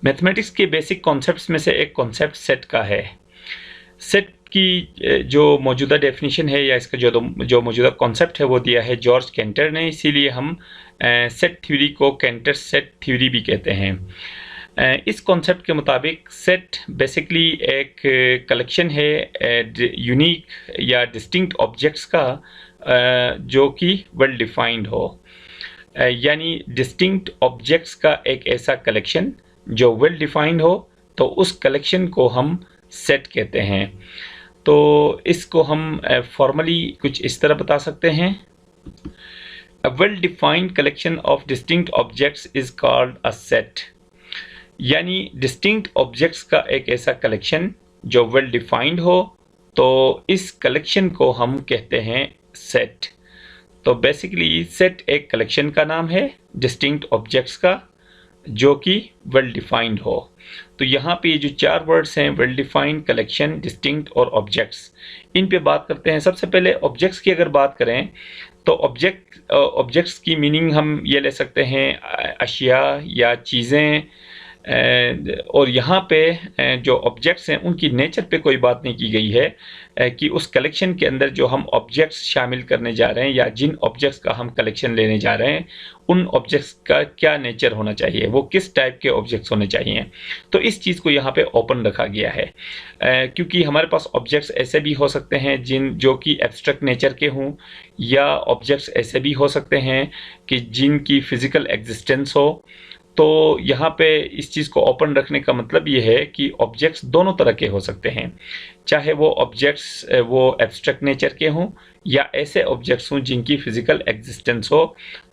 Mathematics के basic concepts में से एक कॉन्सेप्ट सेट का है। सेट की जो मौजूदा डेफिनेशन है या इसका जो मौजूदा कॉन्सेप्ट है वो दिया है जॉर्ज कैंटर ने, इसीलिए हम सेट थ्योरी को कैंटर सेट थ्योरी भी कहते हैं। इस कॉन्सेप्ट के मुताबिक सेट बेसिकली एक कलेक्शन है यूनिक या डिस्टिंक्ट ऑब्जेक्ट्स का जो कि वेल डिफाइंड हो, यानी डिस्टिंक्ट ऑब्जेक्ट्स का एक ऐसा कलेक्शन जो वेल डिफाइंड हो, तो उस कलेक्शन को हम सेट कहते हैं। तो इसको हम फॉर्मली कुछ इस तरह बता सकते हैं, a well defined collection of distinct objects is called a set. यानी डिस्टिंक्ट ऑब्जेक्ट्स का एक ऐसा कलेक्शन जो वेल डिफाइंड हो, तो इस कलेक्शन को हम कहते हैं सेट। तो बेसिकली सेट एक कलेक्शन का नाम है डिस्टिंक्ट ऑब्जेक्ट्स का जो कि वेल डिफाइंड हो। तो यहाँ पे जो चार वर्ड्स हैं, वेल डिफाइंड, कलेक्शन, डिस्टिंक्ट और ऑब्जेक्ट्स, इन पे बात करते हैं। सबसे पहले ऑब्जेक्ट्स की अगर बात करें तो ऑब्जेक्ट्स की मीनिंग हम ये ले सकते हैं अशिया या चीज़ें, और यहाँ पे जो ऑब्जेक्ट्स हैं उनकी नेचर पे कोई बात नहीं की गई है कि उस कलेक्शन के अंदर जो हम ऑब्जेक्ट्स शामिल करने जा रहे हैं या जिन ऑब्जेक्ट्स का हम कलेक्शन लेने जा रहे हैं उन ऑब्जेक्ट्स का क्या नेचर होना चाहिए, वो किस टाइप के ऑब्जेक्ट्स होने चाहिए। तो इस चीज़ को यहाँ पे ओपन रखा गया है, क्योंकि हमारे पास ऑब्जेक्ट्स ऐसे भी हो सकते हैं जो कि एब्स्ट्रैक्ट नेचर के हों, या ऑब्जेक्ट्स ऐसे भी हो सकते हैं कि जिनकी फिजिकल एग्जिस्टेंस हो। तो यहाँ पे इस चीज़ को ओपन रखने का मतलब ये है कि ऑब्जेक्ट्स दोनों तरह के हो सकते हैं, चाहे वो ऑब्जेक्ट्स वो एब्स्ट्रैक्ट नेचर के हों या ऐसे ऑब्जेक्ट्स हों जिनकी फिजिकल एग्जिस्टेंस हो।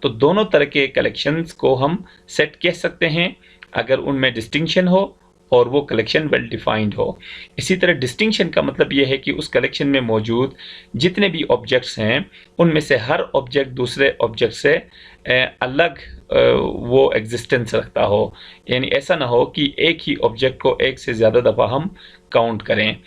तो दोनों तरह के कलेक्शंस को हम सेट कह सकते हैं अगर उनमें डिस्टिंक्शन हो और वो कलेक्शन वेल डिफाइंड हो। इसी तरह डिस्टिंक्शन का मतलब ये है कि उस कलेक्शन में मौजूद जितने भी ऑब्जेक्ट्स हैं उनमें से हर ऑब्जेक्ट दूसरे ऑब्जेक्ट से अलग वो एग्जिस्टेंस रखता हो, यानी ऐसा ना हो कि एक ही ऑब्जेक्ट को एक से ज़्यादा दफ़ा हम काउंट करें।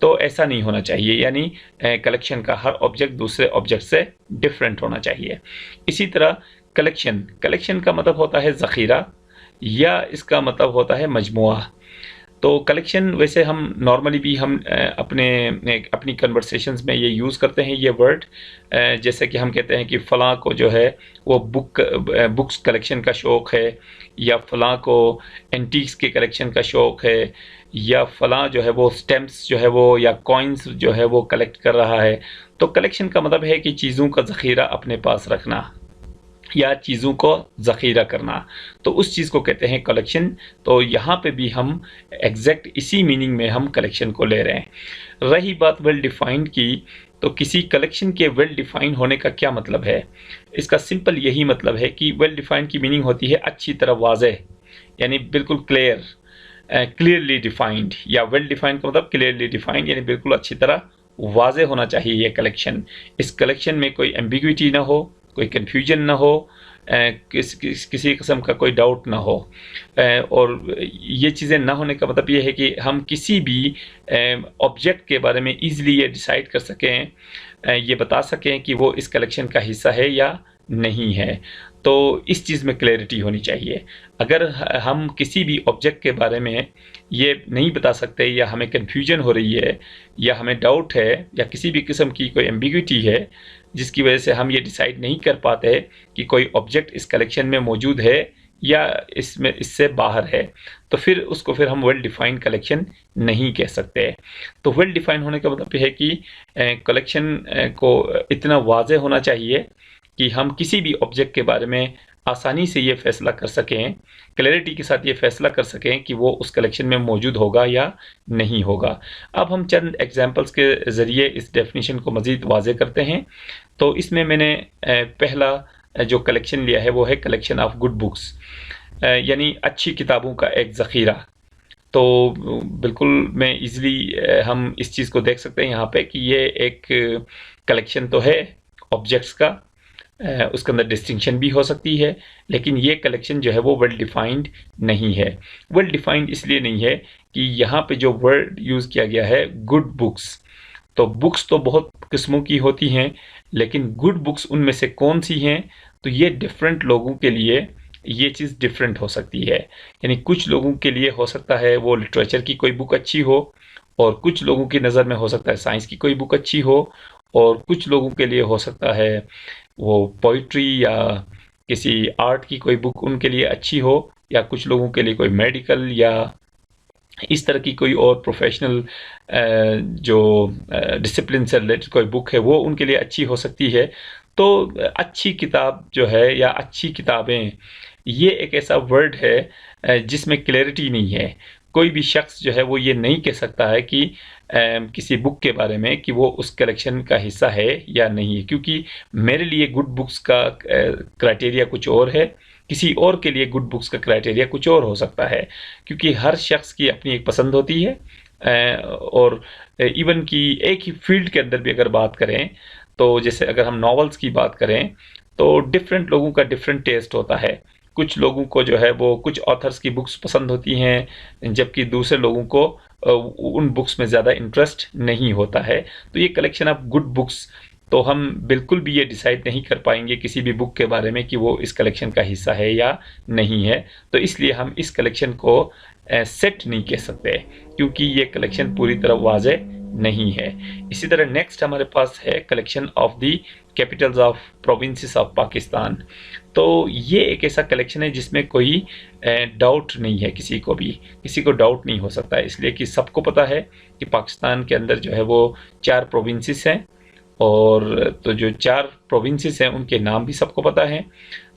तो ऐसा नहीं होना चाहिए, यानी कलेक्शन का हर ऑब्जेक्ट दूसरे ऑब्जेक्ट से डिफरेंट होना चाहिए। इसी तरह कलेक्शन का मतलब होता है ज़ख़ीरा या इसका मतलब होता है मजमुआ। तो कलेक्शन वैसे हम नॉर्मली भी हम अपनी कन्वर्सेशंस में ये यूज़ करते हैं ये वर्ड, जैसे कि हम कहते हैं कि फ़लाँ को जो है वो बुक्स कलेक्शन का शौक़ है, या फ़लाँ को एंटीक्स के कलेक्शन का शौक़ है, या फ़लाँ जो है वो स्टैम्प्स जो है वो या कॉइन्स जो है वो कलेक्ट कर रहा है। तो कलेक्शन का मतलब है कि चीज़ों का ज़ख़ीरा अपने पास रखना या चीज़ों को ज़ख़ीरा करना, तो उस चीज़ को कहते हैं कलेक्शन। तो यहाँ पे भी हम एग्जैक्ट इसी मीनिंग में हम कलेक्शन को ले रहे हैं। रही बात वेल डिफाइंड की, तो किसी कलेक्शन के वेल डिफाइंड होने का क्या मतलब है? इसका सिंपल यही मतलब है कि वेल डिफाइंड की मीनिंग होती है अच्छी तरह वाज़ेह, यानी बिल्कुल क्लियरली डिफाइंड, या वेल डिफाइंड का मतलब क्लियरली डिफाइंड, यानी बिल्कुल अच्छी तरह वाज़ेह होना चाहिए ये कलेक्शन। इस कलेक्शन में कोई एम्बिग्विटी ना हो, कोई कन्फ्यूजन ना हो, किसी किस्म का कोई डाउट ना हो। और ये चीज़ें ना होने का मतलब ये है कि हम किसी भी ऑब्जेक्ट के बारे में ईज़िली ये डिसाइड कर सकें, ये बता सकें कि वो इस कलेक्शन का हिस्सा है या नहीं है। तो इस चीज़ में क्लैरिटी होनी चाहिए। अगर हम किसी भी ऑब्जेक्ट के बारे में ये नहीं बता सकते, या हमें कन्फ्यूजन हो रही है, या हमें डाउट है, या किसी भी किस्म की कोई एम्बिग्विटी है जिसकी वजह से हम ये डिसाइड नहीं कर पाते कि कोई ऑब्जेक्ट इस कलेक्शन में मौजूद है या इससे बाहर है, तो फिर हम वेल डिफाइंड कलेक्शन नहीं कह सकते। तो वेल डिफाइंड होने का मतलब यह है कि कलेक्शन को इतना वाज़ेह होना चाहिए कि हम किसी भी ऑब्जेक्ट के बारे में आसानी से ये फैसला कर सकें, क्लैरिटी के साथ ये फैसला कर सकें कि वो उस कलेक्शन में मौजूद होगा या नहीं होगा। अब हम चंद एग्जांपल्स के ज़रिए इस डेफिनेशन को मज़ीद वाज़ेह करते हैं। तो इसमें मैंने पहला जो कलेक्शन लिया है वो है कलेक्शन ऑफ गुड बुक्स, यानी अच्छी किताबों का एक ज़ख़ीरा। तो बिल्कुल मैं ईज़िली हम इस चीज़ को देख सकते हैं यहाँ पे कि ये एक कलेक्शन तो है ऑब्जेक्ट्स का, उसके अंदर डिस्टिंक्शन भी हो सकती है, लेकिन ये कलेक्शन जो है वो वेल डिफाइंड नहीं है। वेल डिफाइंड इसलिए नहीं है कि यहाँ पे जो वर्ड यूज़ किया गया है गुड बुक्स, तो बुक्स तो बहुत किस्मों की होती हैं, लेकिन गुड बुक्स उनमें से कौन सी हैं, तो ये डिफरेंट लोगों के लिए ये चीज़ डिफरेंट हो सकती है। यानी कुछ लोगों के लिए हो सकता है वो लिटरेचर की कोई बुक अच्छी हो, और कुछ लोगों की नज़र में हो सकता है साइंस की कोई बुक अच्छी हो, और कुछ लोगों के लिए हो सकता है वो पोइट्री या किसी आर्ट की कोई बुक उनके लिए अच्छी हो, या कुछ लोगों के लिए कोई मेडिकल या इस तरह की कोई और प्रोफेशनल जो डिसिप्लिन से रिलेटेड कोई बुक है वो उनके लिए अच्छी हो सकती है। तो अच्छी किताब जो है या अच्छी किताबें, ये एक ऐसा वर्ड है जिसमें क्लैरिटी नहीं है। कोई भी शख्स जो है वो ये नहीं कह सकता है कि किसी बुक के बारे में कि वो उस कलेक्शन का हिस्सा है या नहीं है, क्योंकि मेरे लिए गुड बुक्स का क्राइटेरिया कुछ और है, किसी और के लिए गुड बुक्स का क्राइटेरिया कुछ और हो सकता है, क्योंकि हर शख्स की अपनी एक पसंद होती है। और इवन कि एक ही फील्ड के अंदर भी अगर बात करें, तो जैसे अगर हम नॉवेल्स की बात करें, तो डिफरेंट लोगों का डिफरेंट टेस्ट होता है। कुछ लोगों को जो है वो कुछ ऑथर्स की बुक्स पसंद होती हैं, जबकि दूसरे लोगों को उन बुक्स में ज़्यादा इंटरेस्ट नहीं होता है। तो ये कलेक्शन ऑफ गुड बुक्स, तो हम बिल्कुल भी ये डिसाइड नहीं कर पाएंगे किसी भी बुक के बारे में कि वो इस कलेक्शन का हिस्सा है या नहीं है। तो इसलिए हम इस कलेक्शन को सेट नहीं कह सकते, क्योंकि ये कलेक्शन पूरी तरह वाज़े नहीं है। इसी तरह नेक्स्ट हमारे पास है collection of the Capitals of provinces of Pakistan. तो ये एक ऐसा कलेक्शन है जिसमें कोई डाउट नहीं है, किसी को डाउट नहीं हो सकता है, इसलिए कि सबको पता है कि पाकिस्तान के अंदर जो है वो 4 प्रोविंसेस हैं, और तो जो 4 प्रोविंसेस हैं उनके नाम भी सबको पता है।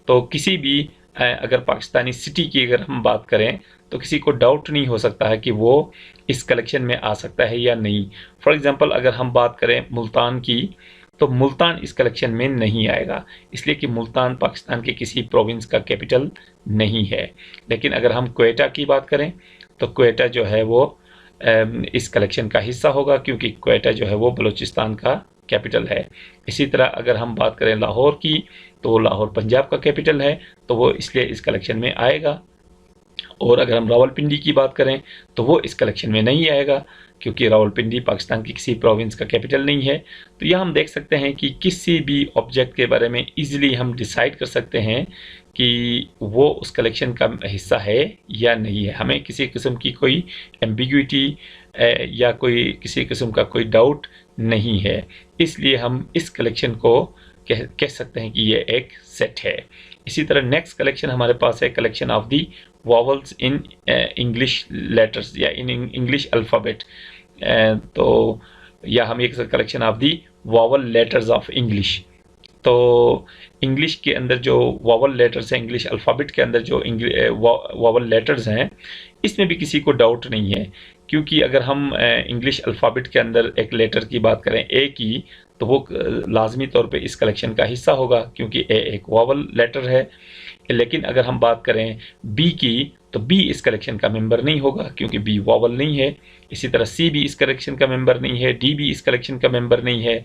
तो किसी भी अगर पाकिस्तानी सिटी की अगर हम बात करें, तो किसी को डाउट नहीं हो सकता है कि वो इस कलेक्शन में आ सकता है या नहीं। फॉर एग्जांपल अगर हम बात करें मुल्तान की, तो मुल्तान इस कलेक्शन में नहीं आएगा, इसलिए कि मुल्तान पाकिस्तान के किसी प्रोविंस का कैपिटल नहीं है। लेकिन अगर हम क्वेटा की बात करें, तो क्वेटा जो है वो इस कलेक्शन का हिस्सा होगा, क्योंकि क्वेटा जो है वो बलूचिस्तान का कैपिटल है। इसी तरह अगर हम बात करें लाहौर की, तो लाहौर पंजाब का कैपिटल है, तो वो इसलिए इस कलेक्शन में आएगा। और अगर हम रावलपिंडी की बात करें, तो वो इस कलेक्शन में नहीं आएगा, क्योंकि रावलपिंडी पाकिस्तान की किसी प्रोविंस का कैपिटल नहीं है। तो यह हम देख सकते हैं कि किसी भी ऑब्जेक्ट के बारे में इजीली हम डिसाइड कर सकते हैं कि वो उस कलेक्शन का हिस्सा है या नहीं है। हमें किसी किस्म की कोई एम्बिग्विटी या कोई किसी किस्म का कोई डाउट नहीं है, इसलिए हम इस कलेक्शन को कह सकते हैं कि ये एक सेट है। इसी तरह नेक्स्ट कलेक्शन हमारे पास है collection of the vowels in English letters या इन इंग्लिश अल्फ़ाबेट। तो या हम एक collection of the vowel letters of English. तो इंग्लिश के अंदर जो वॉवल लेटर्स हैं, इंग्लिश अल्फ़ाबेट के अंदर जो वॉवल लेटर्स हैं, इसमें भी किसी को डाउट नहीं है, क्योंकि अगर हम इंग्लिश अल्फ़ाबेट के अंदर एक लेटर की बात करें, ए की, तो वो लाजमी तौर पे इस कलेक्शन का हिस्सा होगा, क्योंकि ए एक वॉवल लेटर है। लेकिन अगर हम बात करें बी की, तो बी इस कलेक्शन का मेंबर नहीं होगा, क्योंकि बी वॉवल नहीं है। इसी तरह सी भी इस कलेक्शन का मेंबर नहीं है, डी भी इस कलेक्शन का मेंबर नहीं है,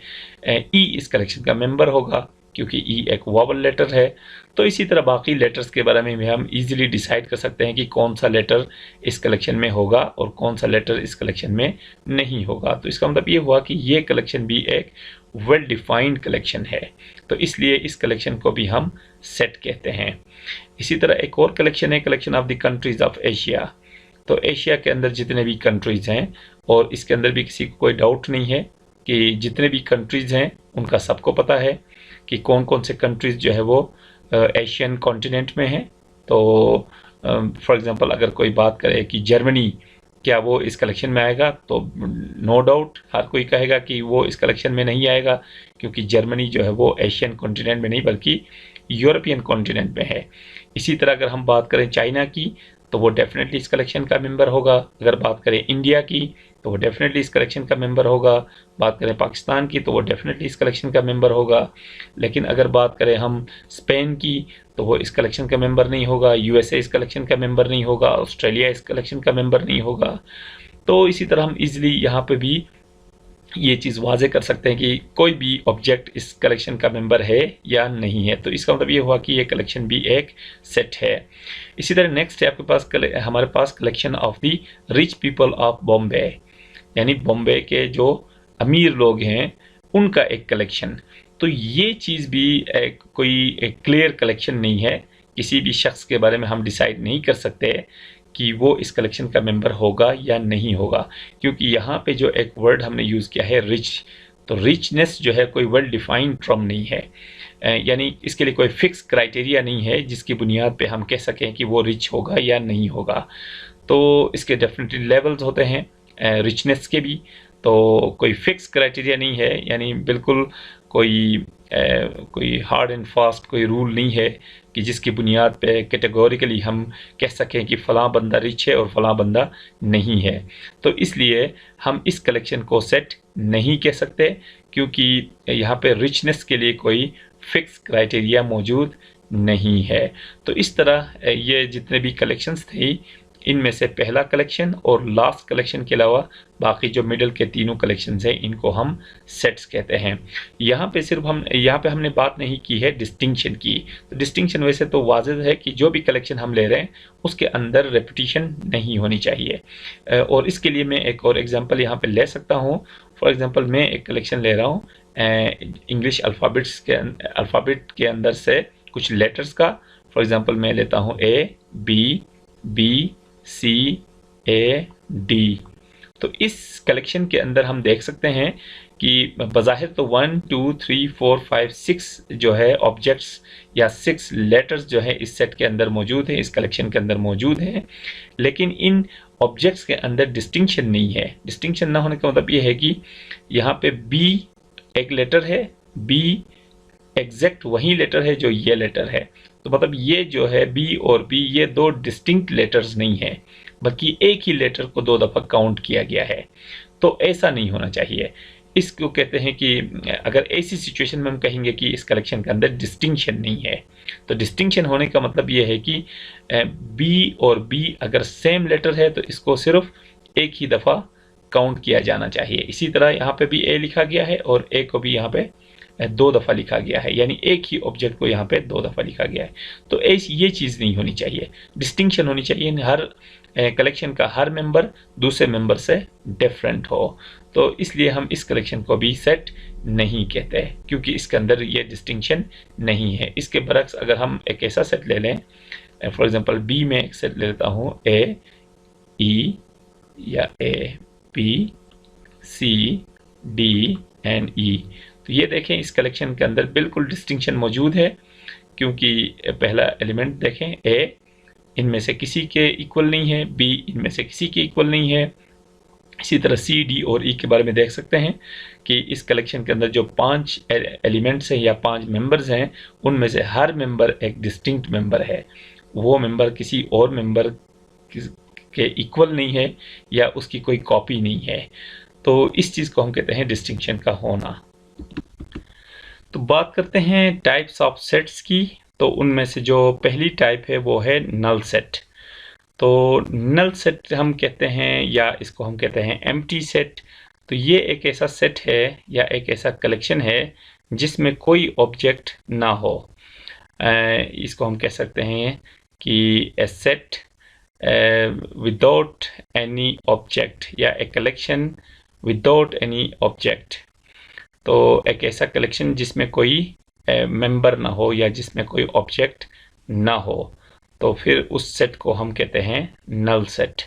ई इस कलेक्शन का मेंबर होगा, क्योंकि ई एक वॉवल लेटर है। तो इसी तरह बाकी लेटर्स के बारे में भी हम इजीली डिसाइड कर सकते हैं कि कौन सा लेटर इस कलेक्शन में होगा और कौन सा लेटर इस कलेक्शन में नहीं होगा। तो इसका मतलब ये हुआ कि ये कलेक्शन भी एक वेल डिफाइंड कलेक्शन है, तो इसलिए इस कलेक्शन को भी हम सेट कहते हैं। इसी तरह एक और कलेक्शन है collection of the countries of Asia. तो एशिया के अंदर जितने भी कंट्रीज हैं, और इसके अंदर भी किसी को कोई डाउट नहीं है कि जितने भी कंट्रीज हैं उनका सबको पता है कि कौन कौन से कंट्रीज जो है वो एशियन कॉन्टिनेंट में हैं। तो फॉर एग्जांपल अगर कोई बात करे कि जर्मनी, क्या वो इस कलेक्शन में आएगा, तो नो डाउट हर कोई कहेगा कि वो इस कलेक्शन में नहीं आएगा, क्योंकि जर्मनी जो है वो एशियन कॉन्टिनेंट में नहीं बल्कि यूरोपियन कॉन्टिनेंट में है। इसी तरह अगर हम बात करें चाइना की, तो वो डेफिनेटली इस कलेक्शन का मेंबर होगा। अगर बात करें इंडिया की, तो वो डेफिनेटली इस कलेक्शन का मेंबर होगा। बात करें पाकिस्तान की, तो वो डेफिनेटली इस कलेक्शन का मेंबर होगा। लेकिन अगर बात करें हम स्पेन की, तो वो इस कलेक्शन का मेंबर नहीं होगा। यूएसए इस कलेक्शन का मेंबर नहीं होगा। ऑस्ट्रेलिया इस कलेक्शन का मेंबर नहीं होगा। तो इसी तरह हम इजीली यहाँ पे भी ये चीज़ वाजे कर सकते हैं कि कोई भी ऑब्जेक्ट इस कलेक्शन का मेंबर है या नहीं है। तो इसका मतलब ये हुआ कि ये कलेक्शन भी एक सेट है। इसी तरह नेक्स्ट है आपके पास हमारे पास collection of the rich people of Bombay, यानी बॉम्बे के जो अमीर लोग हैं उनका एक कलेक्शन। तो ये चीज़ भी कोई एक क्लियर कलेक्शन नहीं है किसी भी शख्स के बारे में हम डिसाइड नहीं कर सकते कि वो इस कलेक्शन का मेंबर होगा या नहीं होगा, क्योंकि यहाँ पे जो एक वर्ड हमने यूज़ किया है रिच, तो रिचनेस जो है कोई वेल डिफाइंड टर्म नहीं है, यानी इसके लिए कोई फिक्स क्राइटेरिया नहीं है जिसकी बुनियाद पे हम कह सकें कि वो रिच होगा या नहीं होगा। तो इसके डेफिनेटली लेवल्स होते हैं रिचनेस के भी, तो कोई फिक्स क्राइटेरिया नहीं है, यानी बिल्कुल कोई हार्ड एंड फास्ट कोई रूल नहीं है कि जिसकी बुनियाद पे कैटेगोरिकली हम कह सकें कि फ़लाँ बंदा रिच है और फ़लाँ बंदा नहीं है। तो इसलिए हम इस कलेक्शन को सेट नहीं कह सकते, क्योंकि यहाँ पे रिचनेस के लिए कोई फिक्स क्राइटेरिया मौजूद नहीं है। तो इस तरह ये जितने भी कलेक्शंस थे, इनमें से पहला कलेक्शन और लास्ट कलेक्शन के अलावा बाकी जो मिडल के तीनों कलेक्शंस हैं, इनको हम सेट्स कहते हैं। यहाँ पे हमने बात नहीं की है डिस्टिंक्शन की। तो डिस्टिंक्शन वैसे तो वाज़ेह है कि जो भी कलेक्शन हम ले रहे हैं उसके अंदर रेपिटेशन नहीं होनी चाहिए, और इसके लिए मैं एक और एग्जांपल यहाँ पे ले सकता हूँ। फॉर एग्जांपल मैं एक कलेक्शन ले रहा हूँ इंग्लिश अल्फ़ाबेट के अंदर से कुछ लेटर्स का। फॉर एग्जांपल मैं लेता हूँ ABCD। तो इस कलेक्शन के अंदर हम देख सकते हैं कि बज़ाहिर तो 1 2 3 4 5 6 जो है ऑब्जेक्ट्स या 6 लेटर्स जो है इस सेट के अंदर मौजूद हैं, इस कलेक्शन के अंदर मौजूद हैं, लेकिन इन ऑब्जेक्ट्स के अंदर डिस्टिंक्शन नहीं है। डिस्टिंक्शन ना होने का मतलब ये है कि यहाँ पे B एक लेटर है, B एग्जैक्ट वही लेटर है जो ये लेटर है। तो मतलब ये जो है B और B ये दो डिस्टिंक्ट लेटर्स नहीं है, बल्कि एक ही लेटर को दो दफ़ा काउंट किया गया है। तो ऐसा नहीं होना चाहिए। इसको कहते हैं कि अगर ऐसी सिचुएशन में हम कहेंगे कि इस कलेक्शन के अंदर डिस्टिंक्शन नहीं है, तो डिस्टिंक्शन होने का मतलब ये है कि B और B अगर सेम लेटर है तो इसको सिर्फ एक ही दफ़ा काउंट किया जाना चाहिए। इसी तरह यहाँ पे भी A लिखा गया है और A को भी यहाँ पे दो दफ़ा लिखा गया है, यानी एक ही ऑब्जेक्ट को यहाँ पे दो दफ़ा लिखा गया है। तो ऐसी ये चीज़ नहीं होनी चाहिए, डिस्टिंक्शन होनी चाहिए। हर कलेक्शन का हर मेंबर दूसरे मेंबर से डिफरेंट हो। तो इसलिए हम इस कलेक्शन को भी सेट नहीं कहते, क्योंकि इसके अंदर ये डिस्टिंक्शन नहीं है। इसके बरक्स अगर हम एक ऐसा सेट ले लें, फॉर एग्जांपल B में एक सेट ले लेता हूँ AE या ABCDE, तो ये देखें इस कलेक्शन के अंदर बिल्कुल डिस्टिंक्शन मौजूद है, क्योंकि पहला एलिमेंट देखें A इनमें से किसी के इक्वल नहीं है, B इनमें से किसी के इक्वल नहीं है। इसी तरह C, D और E के बारे में देख सकते हैं कि इस कलेक्शन के अंदर जो 5 एलिमेंट्स हैं या 5 मेंबर्स हैं, उनमें से हर मेंबर एक डिस्टिंक्ट मेंबर है। वो मेंबर किसी और मेंबर के इक्वल नहीं है या उसकी कोई कॉपी नहीं है। तो इस चीज़ को हम कहते हैं डिस्टिंक्शन का होना। तो बात करते हैं टाइप्स ऑफ सेट्स की। तो उनमें से जो पहली टाइप है वो है नल सेट। तो नल सेट हम कहते हैं, या इसको हम कहते हैं एम्प्टी सेट। तो ये एक ऐसा सेट है या एक ऐसा कलेक्शन है जिसमें कोई ऑब्जेक्ट ना हो। इसको हम कह सकते हैं कि ए सेट विदाउट एनी ऑब्जेक्ट या a collection without any object. तो एक ऐसा कलेक्शन जिसमें कोई मेंबर ना हो या जिसमें कोई ऑब्जेक्ट ना हो, तो फिर उस सेट को हम कहते हैं नल सेट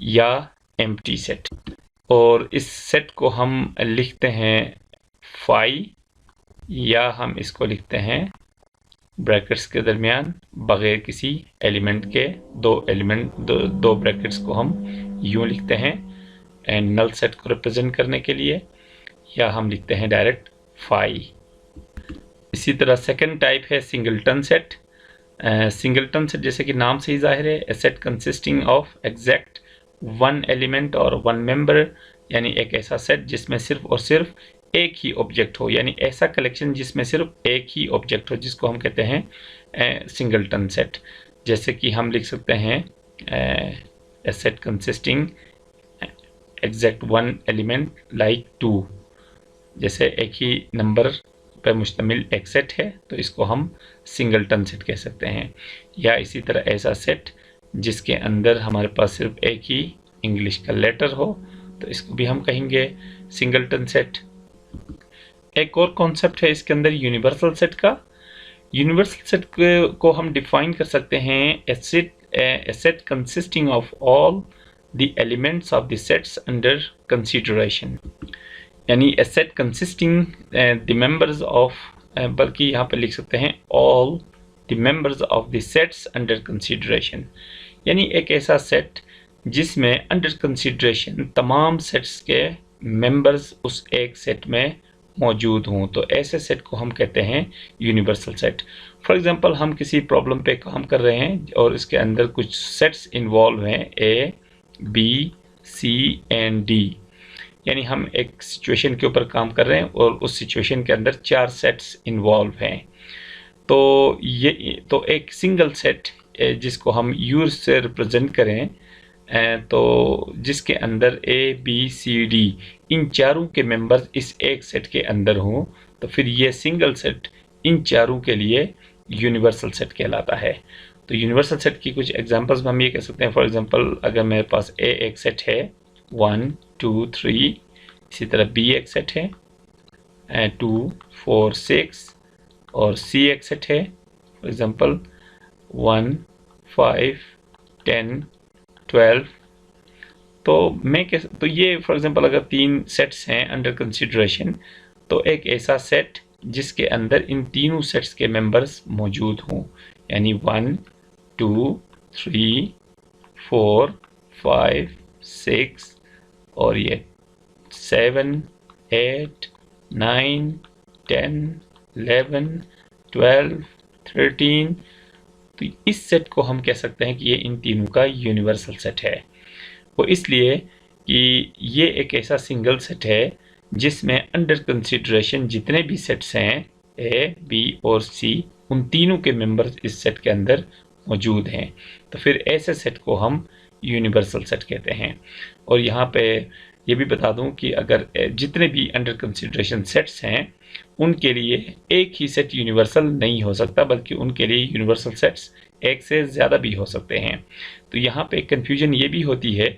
या एम्प्टी सेट। और इस सेट को हम लिखते हैं फाई, या हम इसको लिखते हैं ब्रैकेट्स के दरमियान बगैर किसी एलिमेंट के दो ब्रैकेट्स को हम यूँ लिखते हैं नल सेट को रिप्रेजेंट करने के लिए, या हम लिखते हैं डायरेक्ट फाई। इसी तरह सेकंड टाइप है सिंगलटन सेट। सिंगलटन सेट जैसे कि नाम से ही जाहिर है, a set consisting of exact one element or one member, यानी एक ऐसा सेट जिसमें सिर्फ और सिर्फ एक ही ऑब्जेक्ट हो, यानी ऐसा कलेक्शन जिसमें सिर्फ एक ही ऑब्जेक्ट हो, जिसको हम कहते हैं सिंगलटन सेट। जैसे कि हम लिख सकते हैं a set consisting exact one element like 2, जैसे एक ही नंबर पर मुश्तमिल एक सेट है तो इसको हम सिंगलटन सेट कह सकते हैं। या इसी तरह ऐसा सेट जिसके अंदर हमारे पास सिर्फ एक ही इंग्लिश का लेटर हो, तो इसको भी हम कहेंगे सिंगलटन सेट। एक और कॉन्सेप्ट है इसके अंदर यूनिवर्सल सेट का। यूनिवर्सल सेट को हम डिफाइन कर सकते हैं a set consisting of all the elements of the sets under consideration, यानी a set consisting the members of बल्कि यहाँ पे लिख सकते हैं all the members of the sets under consideration, यानी एक ऐसा सेट जिसमें अंडर कंसिडरेशन तमाम सेट्स के मेंबर्स उस एक सेट में मौजूद हों, तो ऐसे सेट को हम कहते हैं यूनिवर्सल सेट। फॉर एग्जांपल हम किसी प्रॉब्लम पे काम कर रहे हैं और इसके अंदर कुछ सेट्स इन्वॉल्व हैं ए, बी, सी एंड डी, यानी हम एक सिचुएशन के ऊपर काम कर रहे हैं और उस सिचुएशन के अंदर 4 सेट्स इन्वॉल्व हैं। तो ये तो एक सिंगल सेट जिसको हम यू से रिप्रेजेंट करें, तो जिसके अंदर ए, बी, सी, डी इन चारों के मेंबर्स इस एक सेट के अंदर हों, तो फिर ये सिंगल सेट इन चारों के लिए यूनिवर्सल सेट कहलाता है। तो यूनिवर्सल सेट की कुछ एग्जांपल्स में हम ये कह सकते हैं, फॉर एग्जांपल अगर मेरे पास ए एक सेट है 1, 2, 3, इसी तरह बी एक सेट है 2, 4, 6 और सी एक सेट है फॉर एग्जांपल 1, 5, 10, 12। तो ये फॉर एग्जांपल अगर 3 सेट्स हैं अंडर कंसिडरेशन, तो एक ऐसा सेट जिसके अंदर इन तीनों सेट्स के मेंबर्स मौजूद हों, यानी 1, 2, 3, 4, 5, 6 और ये 7, 8, 9, 10, 11, 12, 13। तो इस सेट को हम कह सकते हैं कि ये इन तीनों का यूनिवर्सल सेट है। वो इसलिए कि ये एक ऐसा सिंगल सेट है जिसमें अंडर कंसिडरेशन जितने भी सेट्स हैं ए, बी और सी, उन तीनों के मेंबर्स इस सेट के अंदर मौजूद हैं। तो फिर ऐसे सेट को हम यूनिवर्सल सेट कहते हैं। और यहाँ पे ये भी बता दूं कि अगर जितने भी अंडर कंसिडरेशन सेट्स हैं उनके लिए एक ही सेट यूनिवर्सल नहीं हो सकता, बल्कि उनके लिए यूनिवर्सल सेट्स एक से ज़्यादा भी हो सकते हैं। तो यहाँ पे कन्फ्यूजन ये भी होती है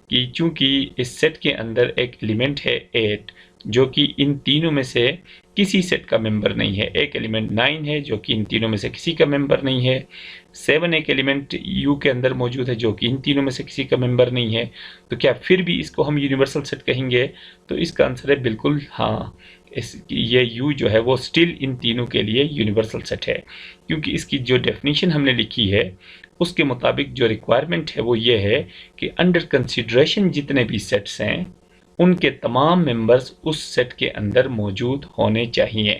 कि चूंकि इस सेट के अंदर एक एलिमेंट है 8 जो कि इन तीनों में से किसी सेट का मेंबर नहीं है, एक एलिमेंट 9 है जो कि इन तीनों में से किसी का मेंबर नहीं है, 7 एक एलिमेंट यू के अंदर मौजूद है जो कि इन तीनों में से किसी का मेंबर नहीं है, तो क्या फिर भी इसको हम यूनिवर्सल सेट कहेंगे? तो इसका आंसर है बिल्कुल हाँ। ये यू जो है वो स्टिल इन तीनों के लिए यूनिवर्सल सेट है, क्योंकि इसकी जो डेफिनेशन हमने लिखी है उसके मुताबिक जो रिक्वायरमेंट है वो ये है कि अंडर कंसिडरेशन जितने भी सेट्स हैं उनके तमाम मेंबर्स उस सेट के अंदर मौजूद होने चाहिए।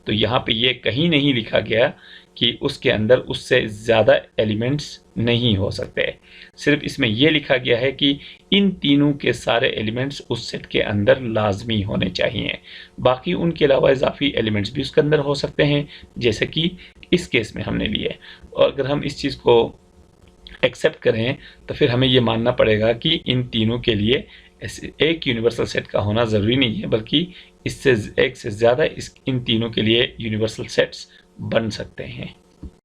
तो यहाँ पे ये कहीं नहीं लिखा गया कि उसके अंदर उससे ज़्यादा एलिमेंट्स नहीं हो सकते, सिर्फ इसमें यह लिखा गया है कि इन तीनों के सारे एलिमेंट्स उस सेट के अंदर लाजमी होने चाहिए। बाकी उनके अलावा इजाफी एलिमेंट्स भी उसके अंदर हो सकते हैं, जैसे कि इस केस में हमने लिए। और अगर हम इस चीज़ को एक्सेप्ट करें तो फिर हमें ये मानना पड़ेगा कि इन तीनों के लिए एक यूनिवर्सल सेट का होना ज़रूरी नहीं है, बल्कि इससे एक से ज़्यादा इन तीनों के लिए यूनिवर्सल सेट्स बन सकते हैं।